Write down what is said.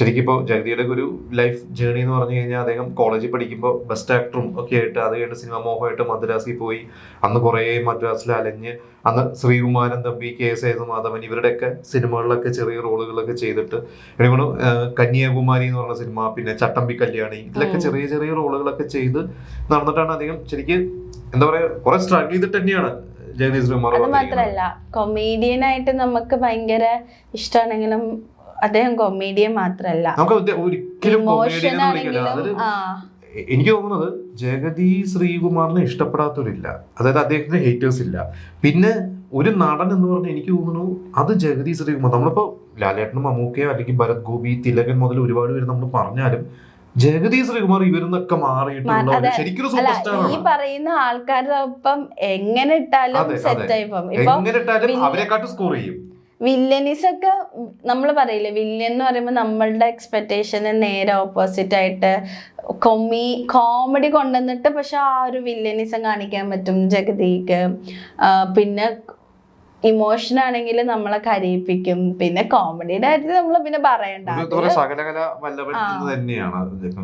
ശരിക്കും ഇപ്പോൾ ജഗതിയുടെ ഒരു ലൈഫ് ജേണി എന്ന് പറഞ്ഞു കഴിഞ്ഞാൽ അദ്ദേഹം കോളേജിൽ പഠിക്കുമ്പോൾ ബെസ്റ്റ് ആക്ടറും ഒക്കെ ആയിട്ട് അത് കഴിഞ്ഞ് സിനിമ മോഹമായിട്ട് മദ്രാസിൽ പോയി അന്ന് കുറേ മദ്രാസിൽ അലഞ്ഞ് അന്ന് ശ്രീകുമാരൻ തമ്പി കെ സേതുമാധവൻ ഇവരുടെയൊക്കെ സിനിമകളിലൊക്കെ ചെറിയ റോളുകളൊക്കെ ചെയ്തിട്ട് എനിക്ക് കന്യാകുമാരി എന്ന് പറഞ്ഞ സിനിമ, പിന്നെ ചട്ടമ്പി കല്യാണി, ഇതിലൊക്കെ ചെറിയ ചെറിയ റോളുകളൊക്കെ ചെയ്ത് നടന്നിട്ടാണ് അദ്ദേഹം ശരിക്കും എന്താ പറയാ കുറെ സ്ട്രഗിൾ ചെയ്തിട്ട് തന്നെയാണ് ജഗതി ശ്രീകുമാർ. അത് മാത്രല്ല കൊമേഡിയൻ ആയിട്ട് നമുക്ക് ഭയങ്കര ഇഷ്ടമാണെങ്കിലും അദ്ദേഹം കൊമേഡിയൻ മാത്രല്ല, ഇമോഷൻ ആണെങ്കിലും എനിക്ക് തോന്നുന്നത് ജഗതി ശ്രീകുമാറിനെ ഇഷ്ടപ്പെടാത്തവരില്ല, അതായത് അദ്ദേഹത്തിന് ഹേറ്റേഴ്സ് ഇല്ല. പിന്നെ ഒരു നടൻ എന്ന് പറഞ്ഞാൽ എനിക്ക് തോന്നുന്നു അത് ജഗതി ശ്രീകുമാർ. നമ്മളിപ്പോ ലാലേട്ടനും മമ്മൂക്കയോ അല്ലെങ്കിൽ ഭരത് ഗോപി, തിലകൻ മുതൽ ഒരുപാട് പേര് നമ്മൾ പറഞ്ഞാലും ജഗതി ശ്രീകുമാർ ഇവരിന്നൊക്കെ മാറിയിട്ടുള്ള ശരിക്കും സൂപ്പർ സ്റ്റാർ ആണ്. ഈ പറയുന്ന ആൾക്കാരുടെ ഒപ്പം എങ്ങനെ ഇട്ടാലും സെറ്റ് ആയി പോകും. എങ്ങനെ ഇട്ടാലും അവരെക്കാട്ടും സ്കോർ ചെയ്യും. വില്ലനീസ് ഒക്കെ നമ്മൾ പറയില്ലേ, വില്ലൻ എന്ന് പറയുമ്പോൾ നമ്മളുടെ എക്സ്പെക്ടേഷന് നേരെ ഓപ്പോസിറ്റ് ആയിട്ട് കോമഡി കൊണ്ടുവന്നിട്ട് പക്ഷെ ആ ഒരു വില്ലനിസം കാണിക്കാൻ പറ്റും ജഗതിക്ക്. പിന്നെ ഇമോഷൻ ആണെങ്കിൽ നമ്മളെ കരയിപ്പിക്കും. പിന്നെ കോമഡിയുടെ കാര്യത്തിൽ നമ്മൾ പിന്നെ പറയണ്ട, സകലകല വല്ലഭൻ തന്നെയാണ്.